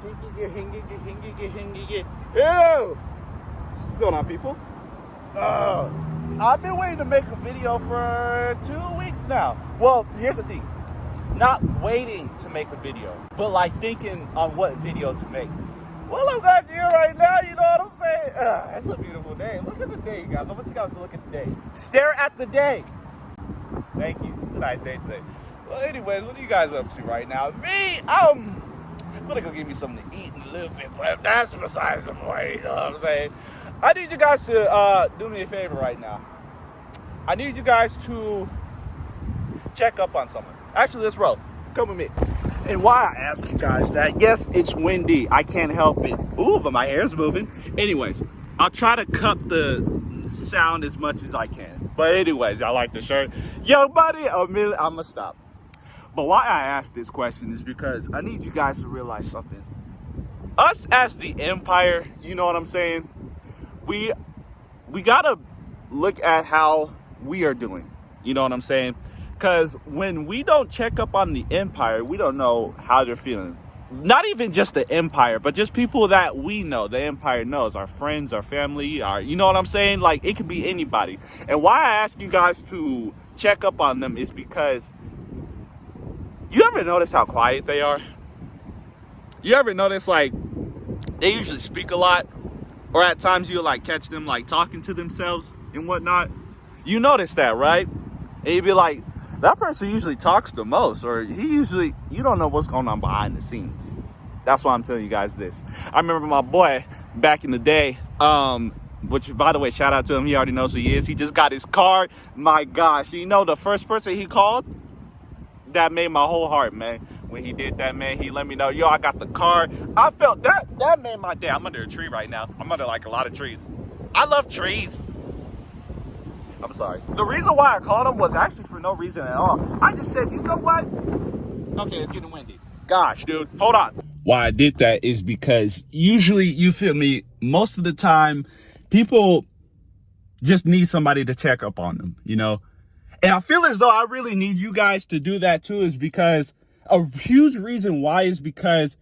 Ew! What's going on, people? I've been waiting to make a video for 2 weeks now. Well, here's the thing. Not waiting to make a video, but like thinking on what video to make. Well, I'm glad you're here right now, you know what I'm saying? It's a beautiful day. Look at the day, you guys. I want you guys to look at the day. Stare at the day. Thank you. It's a nice day today. Well, anyways, what are you guys up to right now? Me, I'm gonna go get me something to eat in a little bit, but that's besides the point, you know what I'm saying? I need you guys to do me a favor right now. I need you guys to check up on someone. Actually, let's roll. Come with me. And why I ask you guys that, yes, it's windy. I can't help it. Ooh, but my hair's moving. Anyways, I'll try to cut the sound as much as I can. But anyways, I like the shirt. Yo, buddy, I'm gonna stop. But why I ask this question is because I need you guys to realize something. Us as the Empire, you know what I'm saying? We gotta look at how we are doing. You know what I'm saying? Because when we don't check up on the Empire, we don't know how they're feeling. Not even just the Empire, but just people that we know, the Empire knows, our friends, our family, you know what I'm saying? Like, it could be anybody. And why I ask you guys to check up on them is because you ever notice how quiet they are? You ever notice, like, they usually speak a lot? Or at times you'll, like, catch them, like, talking to themselves and whatnot? You notice that, right? And you'd be like, that person usually talks the most, or you don't know what's going on behind the scenes. That's why I'm telling you guys this. I remember my boy back in the day, which, by the way, shout out to him. He already knows who he is. He just got his car. My gosh, you know the first person he called? That made my whole heart, man. When he did that, man, he let me know, yo, I got the car. I felt that made my day. I'm under a tree right now. I'm under, like, a lot of trees. I love trees. I'm sorry. The reason why I called him was actually for no reason at all. I just said, you know what? Okay, it's getting windy. Gosh, dude, hold on. Why I did that is because usually, you feel me, most of the time, people just need somebody to check up on them, you know? And I feel as though I really need you guys to do that too, is because a huge reason why is because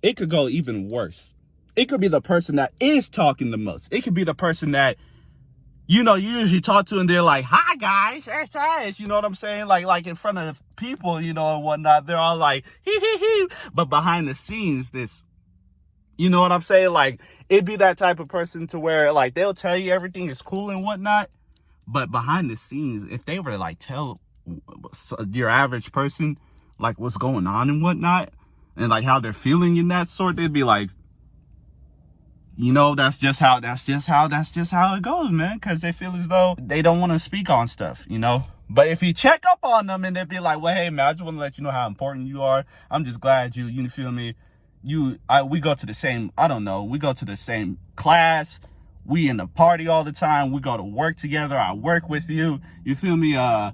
it could go even worse. It could be the person that is talking the most. It could be the person that, you know, you usually talk to and they're like, hi guys, you know what I'm saying? Like in front of people, you know, and whatnot, they're all like, hee. But behind the scenes, you know what I'm saying? Like, it'd be that type of person to where, like, they'll tell you everything is cool and whatnot. But behind the scenes, if they were to, like, tell your average person, like, what's going on and whatnot, and, like, how they're feeling in that sort, they'd be like, you know, that's just how it goes, man. Because they feel as though they don't want to speak on stuff, you know. But if you check up on them and they'd be like, well, hey, man, I just want to let you know how important you are. I'm just glad you feel me. We go to the same, we go to the same class. We in the party all the time. We go to work together. I work with you. You feel me? I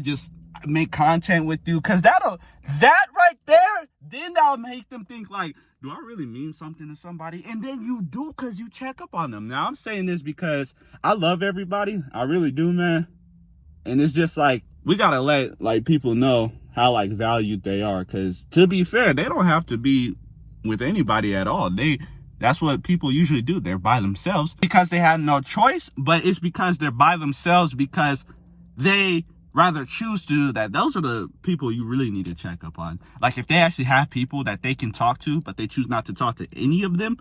just make content with you. Because that right there, then that'll make them think like, do I really mean something to somebody? And then you do, because you check up on them. Now, I'm saying this because I love everybody. I really do, man. And it's just like, we got to let, like, people know how, like, valued they are. Because to be fair, they don't have to be with anybody at all. That's what people usually do. They're by themselves because they have no choice. But it's because they're by themselves because they rather choose to do that. Those are the people you really need to check up on. Like, if they actually have people that they can talk to, but they choose not to talk to any of them,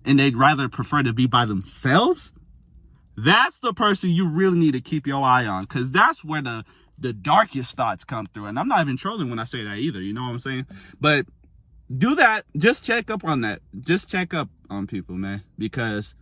and they'd rather prefer to be by themselves, that's the person you really need to keep your eye on, because that's where the darkest thoughts come through. And I'm not even trolling when I say that either, you know what I'm saying? But do that. Just check up on that. Just check up on people, man, because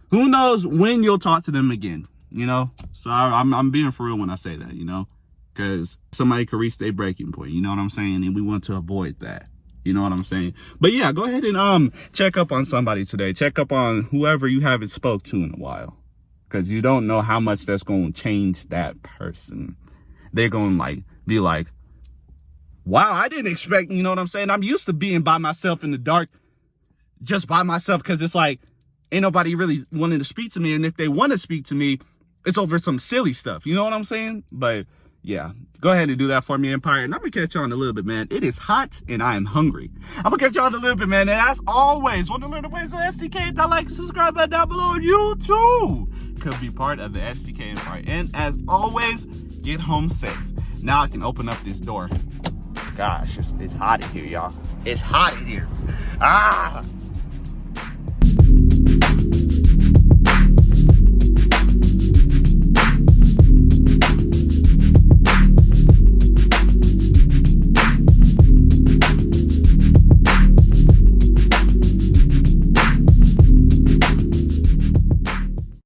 who knows when you'll talk to them again. You know, so I'm being for real when I say that, you know, because somebody could reach their breaking point, you know what I'm saying? And we want to avoid that, you know what I'm saying? But yeah, go ahead and check up on somebody today. Check up on whoever you haven't spoke to in a while, because you don't know how much that's going to change that person. They're going to be like, wow, I didn't expect, you know what I'm saying? I'm used to being by myself in the dark, just by myself, because it's like, ain't nobody really wanting to speak to me. And if they want to speak to me, it's over some silly stuff. You know what I'm saying? But Yeah, go ahead and do that for me, Empire. And I'm gonna catch y'all in a little bit, man. It is hot and I am hungry. I'm gonna catch y'all in a little bit, man. And as always, want to learn the ways of STK, hit that like and subscribe button down below. You too could be part of the STK Empire. And as always, get home safe. Now I can open up this door. Gosh, it's hot in here, y'all. It's hot in here. Ah!